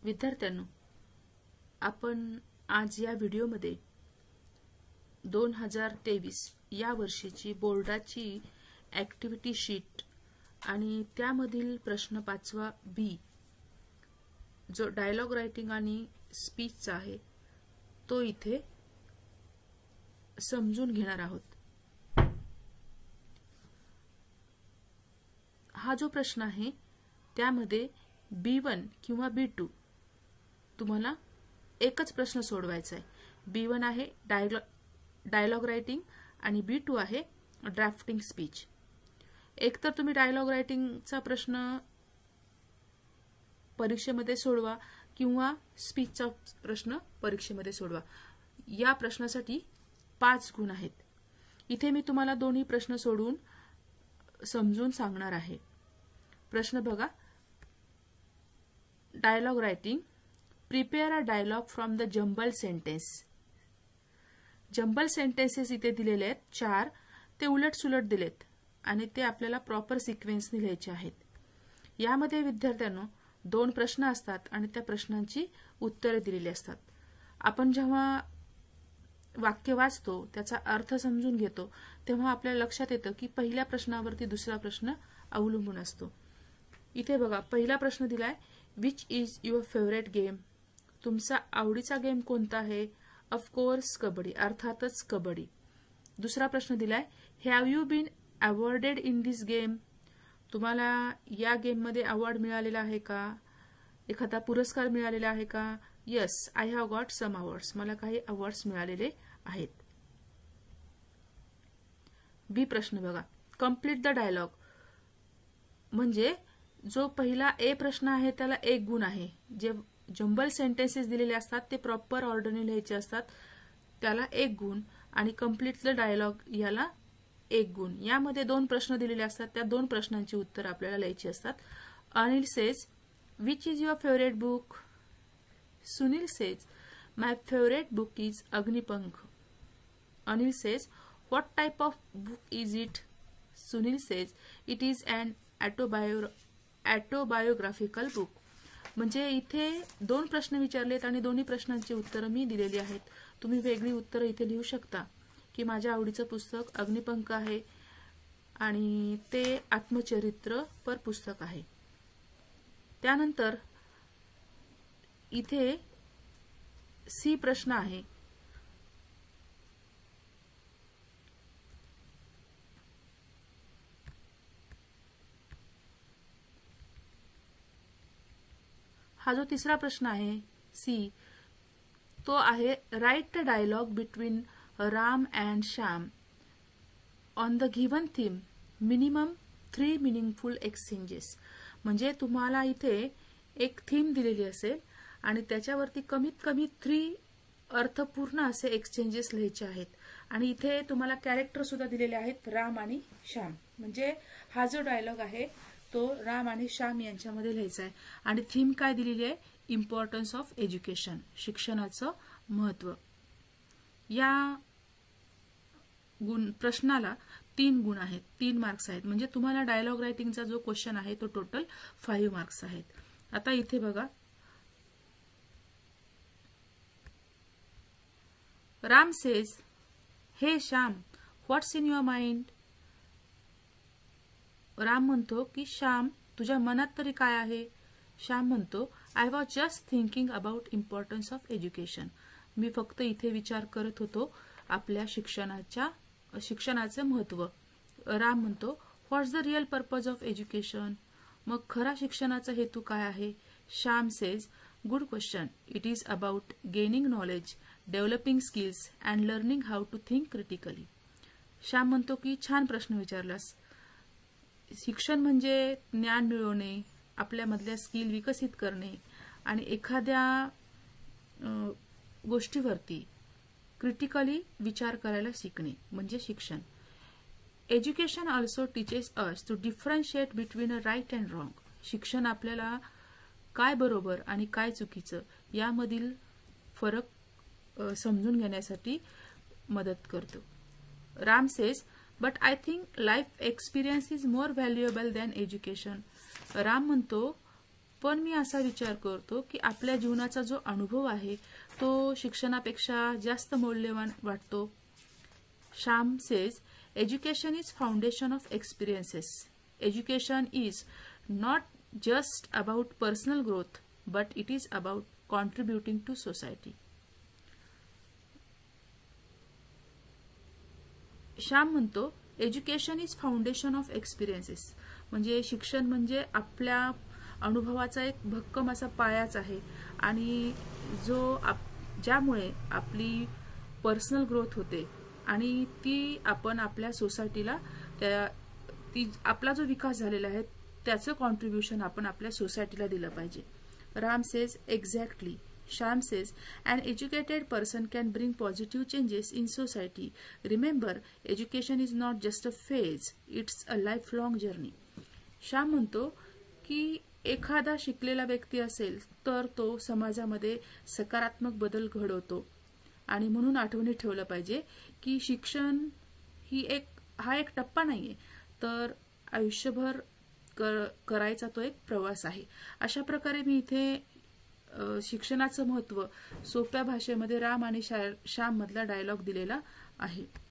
विद्यार्थ्यांनो, आपण आज या व्हिडिओमध्ये 2023 या वर्षीची बोर्डाची ऍक्टिव्हिटी शीट आणि त्यामधील प्रश्न 5वा बी जो डायलॉग रायटिंग आणि स्पीचचा आहे तो इथे समजून घेणार आहोत। हा जो प्रश्न आहे त्यामध्ये B1 किंवा B2 तुम्हाला एकच प्रश्न सोडवायचा आहे। B1 आहे डायलॉग रायटिंग आणि B2 आहे ड्राफ्टिंग स्पीच। एक तर तुम्ही डायलॉग रायटिंगचा प्रश्न परीक्षेमध्ये सोडवा किंवा स्पीचचा प्रश्न परीक्षेमध्ये सोडवा। या प्रश्नासाठी 5 गुण आहेत। इथे मी तुम्हाला दोन्ही प्रश्न सोडवून समजून सांगणार आहे। प्रश्न बघा। Dialogue writing, prepare a dialogue from the jumble sentence. Jumble sentences इथे दिलेले आहेत 4, ते उलट सुलट दिलेत आणि ते आपल्याला प्रॉपर सिक्वेन्सने लिहायचे आहेत। यामध्ये विद्यार्थ्यांनो 2 प्रश्न असतात आणि त्या प्रश्नांची उत्तरे दिलेली असतात। आपण जेव्हा वाक्य वाचतो त्याचा अर्थ समजून घेतो तेव्हा आपल्याला लक्षात येतं की पहिल्या प्रश्नावरती दुसरा प्रश्न अवलंबून असतो। इथे बघा, पहिला प्रश्न दिलाय which is your favourite game. तुमचा आवडीचा गेम कोणता आहे? ऑफकोर्स कबड्डी, अर्थातच कबड्डी। दुसरा प्रश्न दिलाय have you been awarded in this game. तुम्हाला या गेम मध्ये अवॉर्ड मिळालेला आहे का? एखादा पुरस्कार मिळालेला आहे का? Yes, I have got some awards, मला काही अवॉर्ड्स मिळालेले आहेत। बी प्रश्न बघा, कंप्लीट द डायलॉग, म्हणजे जो पहिला ए प्रश्न आहे त्याला 1 गुण आहे। जे जंबल सेंटेन्सेस दिलेले असतात ते प्रॉपर ऑर्डरने लिहायचे असतात त्याला 1 गुण आणि कंप्लीट द डायलॉग याला 1 गुण। यामध्ये 2 प्रश्न दिलेले असतात, त्या 2 प्रश्नांची उत्तर आपल्याला लिहायची असतात। Anil says which is your favourite book. Sunil says my favourite book is Agnipankh. Anil says what type of book is it. Sunil says it is an autobiographical book. म्हणजे इथे 2 प्रश्न विचारलेत आणि दोन्ही प्रश्नांची उत्तरं मी दिलेली आहेत। तुम्ही वेगळी उत्तरं इथे लिहू शकता की माझ्या आवडीचं पुस्तक अग्निपंख आहे आणि ते आत्मचरित्रपर पुस्तक आहे। त्यानंतर इथे सी प्रश्न आहे। हा जो तिसरा प्रश्न आहे सी तो आहे write the dialogue between Ram and Shyam on the given theme, minimum 3 meaningful exchanges. म्हणजे तुम्हाला इथे एक थीम दिलेली असेल आणि त्याच्यावरती कमीत कमी 3 अर्थपूर्ण असे एक्सचेंजेस लिहायचे आहेत आणि इथे तुम्हाला कॅरेक्टर सुद्धा दिलेले आहेत राम आणि श्याम। म्हणजे हा जो डायलॉग आहे तो राम आणि श्याम यांच्यामध्ये लिहायचा आहे आणि थीम काय दिलेली आहे? इम्पॉर्टन्स ऑफ एज्युकेशन, शिक्षणाचं महत्व। या प्रश्नाला 3 गुण आहेत, 3 मार्क्स आहेत। म्हणजे तुम्हाला डायलॉग रायटिंगचा जो क्वेश्चन आहे तो टोटल 5 मार्क्स आहेत। आता इथे बघा, राम सेज हे श्याम व्हॉट्स इन युअर माइंड। राम म्हणतो की श्याम तुझ्या मनात तरी काय आहे? श्याम म्हणतो I was just thinking about importance of education. मी फक्त इथे विचार करत होतो आपल्या शिक्षणाचे महत्व। राम म्हणतो what's the real purpose of education. मग खरा शिक्षणाचा हेतू काय आहे? Shyam says good question, it is about gaining knowledge, developing skills and learning how to think critically. Shyam म्हणतो की छान प्रश्न विचारलास, शिक्षण म्हणजे ज्ञान मिळवणे, आपल्यामधल्या स्किल विकसित करणे आणि एखाद्या गोष्टीवरती क्रिटिकली विचार करायला शिकणे म्हणजे शिक्षण। Education also teaches us to differentiate between a right and wrong. शिक्षण आपल्याला काय बरोबर आणि काय चुकीचं यामधील फरक समजून घेण्यासाठी मदत करतो। Ram says but I think life experience is more valuable than education. Ram म्हणतो पण मी असा विचार करतो की आपल्या जीवनाचा जो अनुभव आहे तो शिक्षणापेक्षा जास्त मौल्यवान वाटतो. Shyam says, education is foundation of experiences. Education is not just about personal growth, but it is about contributing to society. Shyam म्हणतो, education is foundation of experiences. म्हणजे शिक्षण म्हणजे आपल्या अनुभवाचा एक भक्कम असा पायाच आहे आणि ज्यामुळे आपली पर्सनल ग्रोथ होते आणि ती आपण आपल्या सोसायटीला आपला जो विकास झालेला आहे त्याचं कॉन्ट्रीब्युशन आपण आपल्या सोसायटीला दिलं पाहिजे. Ram says, exactly. Shyam says, an educated person can bring positive changes in society. Remember, education is not just a phase, it's a lifelong journey. Shyam म्हणतो की एखादा शिकलेला व्यक्ती असेल तर तो समाजामध्ये सकारात्मक बदल घडवतो आणि म्हणून आठवणीत ठेवलं पाहिजे की शिक्षण हा एक टप्पा नाहीये, तर आयुष्यभर करायचा तो एक प्रवास आहे. अशा प्रकारे मी इथे शिक्षणाचं महत्त्व सोप्या भाषेमध्ये राम आणि श्याम मधला डायलॉग दिलेला आहे.